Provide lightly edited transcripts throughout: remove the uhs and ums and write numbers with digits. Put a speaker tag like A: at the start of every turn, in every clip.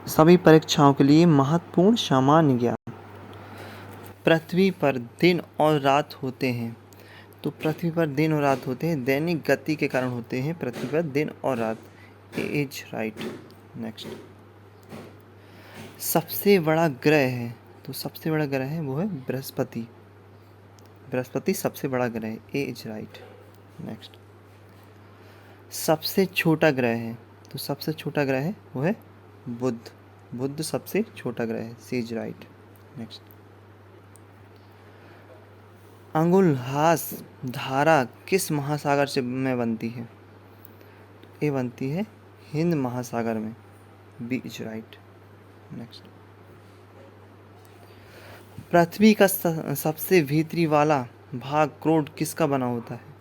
A: सभी परीक्षाओं के लिए महत्वपूर्ण सामान्य ज्ञान। पृथ्वी पर दिन और रात होते हैं। तो पृथ्वी पर दिन और रात होते हैं, दैनिक गति के कारण होते हैं पृथ्वी पर दिन और रात। ए इज राइट। नेक्स्ट, सबसे बड़ा ग्रह है, तो सबसे बड़ा ग्रह है वो है बृहस्पति। बृहस्पति सबसे बड़ा ग्रह है। ए इज राइट। नेक्स्ट, सबसे छोटा ग्रह है, तो सबसे छोटा ग्रह है वो है बुध। बुध सबसे छोटा ग्रह है। सी इज राइट। नेक्स्ट, अंगुलहास धारा किस महासागर से में बनती है? ये बनती है हिंद महासागर में। B is right. नेक्स्ट, पृथ्वी का सबसे भीतरी वाला भाग क्रोड किसका बना होता है?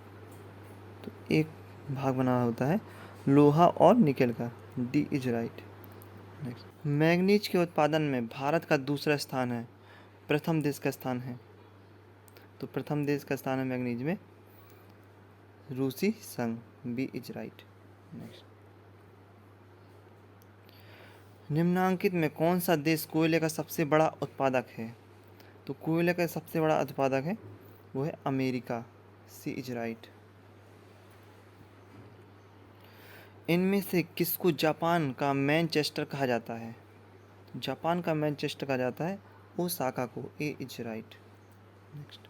A: तो एक भाग बना होता है लोहा और निकेल का। D is right. Next, manganese के उत्पादन में भारत का दूसरा स्थान है, प्रथम देश का स्थान है? तो प्रथम देश का स्थान है मैग्नीज में रूसी संघ। B is right. नेक्स्ट, निम्नांकित में कौन सा देश कोयले का सबसे बड़ा उत्पादक है? तो कोयले का सबसे बड़ा उत्पादक है वो है अमेरिका। C is right. इनमें से किसको जापान का मैनचेस्टर कहा जाता है? जापान का मैनचेस्टर कहा जाता है ओसाका को। ए इज राइट। नेक्स्ट,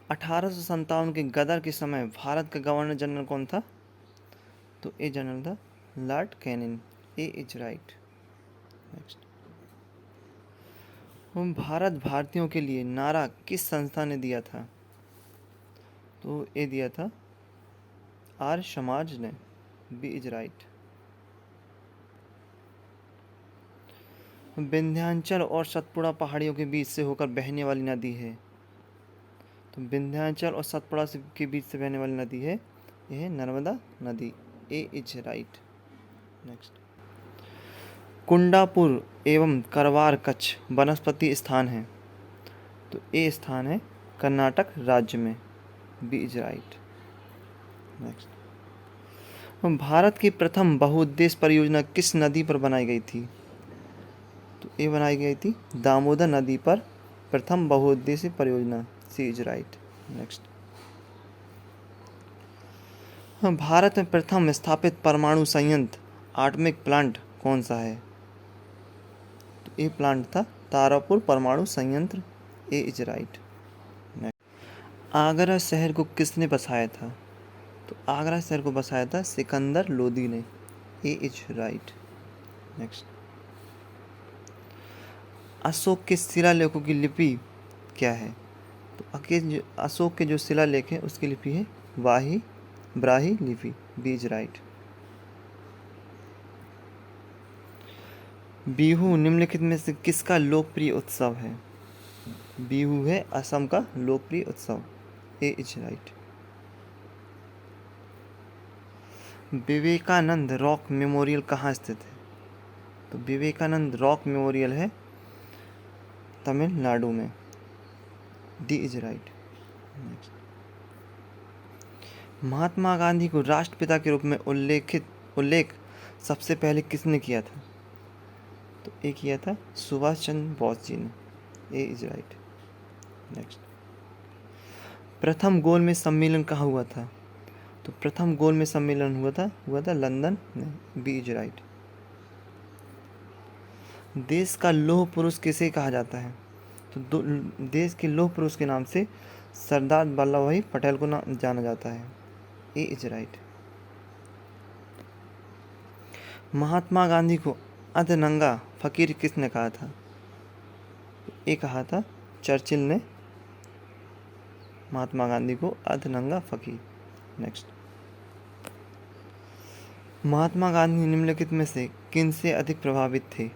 A: 1857 के गदर के समय भारत का गवर्नर जनरल कौन था? तो ए जनरल था Lord Canning. A is right. Next, Bharat भारतीयों के लिए नारा किस संस्था ने दिया था? तो ए दिया था आर्य समाज ने। B is right. विंध्याचल और सतपुड़ा पहाड़ियों के बीच से होकर बहने वाली नदी है? तो विंध्याचल और सतपुड़ा के बीच से बहने वाली नदी है यह है नर्मदा नदी। ए इज राइट। नेक्स्ट, कुंडापुर एवं करवार कच्छ वनस्पति स्थान है? तो ए स्थान है कर्नाटक राज्य में। B is right. Next, Bharat की प्रथम बहुउद्देश्य परियोजना किस नदी पर बनाई गई थी? तो ए बनाई गई थी दामोदर नदी पर प्रथम बहुउद्देश्य परियोजना। सी इज राइट। नेक्स्ट, भारत में प्रथम स्थापित परमाणु संयंत्र एटॉमिक प्लांट कौन सा है? तो ए प्लांट था तारापुर परमाणु संयंत्र। ए इज राइट। नेक्स्ट, आगरा शहर को किसने बसाया था? तो आगरा शहर को बसाया था सिकंदर लोदी ने। ए इज राइट। नेक्स्ट, अशोक के शिलालेखों की लिपि क्या है? तो अशोक के जो शिलालेख है उसकी लिपि है ब्राही लिपि। B is right. बिहू निम्नलिखित में से किसका लोकप्रिय उत्सव है? बिहू है असम का लोकप्रिय उत्सव। A is right. Vivekananda rock memorial कहाँ स्थित है? तो विवेकानंद रॉक मेमोरियल है तमिलनाडु में। D is right. Next, Mahatma Gandhi को राष्ट्रपिता के रूप में उल्लेख सबसे पहले किसने किया था? तो ए किया था सुभाष चंद्र बोस जी ने। ए इज राइट। नेक्स्ट, प्रथम गोल में सम्मेलन कहाँ हुआ था? तो प्रथम गोल में सम्मेलन हुआ था लंदन में। B is right. देश का लौह पुरुष किसे कहा जाता है? तो देश के लौह पुरुष के नाम से सरदार वल्लभ भाई पटेल को जाना जाता है। ए इज राइट। महात्मा गांधी को अधनंगा फकीर किसने कहा था? ए कहा था चर्चिल ने महात्मा गांधी को अधनंगा फकीर। नेक्स्ट, महात्मा गांधी निम्नलिखित में से किन से अधिक प्रभावित थे?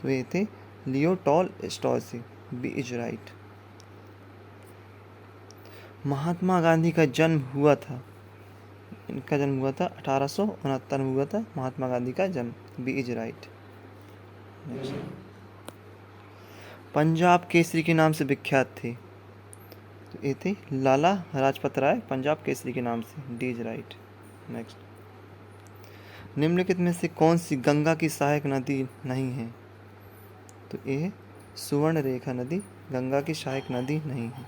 A: तो ये थे लियो टॉलस्टॉय से। B is right. Mahatma Gandhi का जन्म हुआ था, इनका जन्म हुआ था 1869 में हुआ था महात्मा गांधी का जन्म। B is right. Punjab Kesari के नाम से विख्यात थे? तो ये थे लाला लाजपत राय पंजाब केसरी के नाम से। D is right. नेक्स्ट, निम्नलिखित में से कौन सी गंगा की सहायक नदी नहीं है? तो ए सुवर्ण रेखा नदी गंगा की सहायक नदी नहीं है।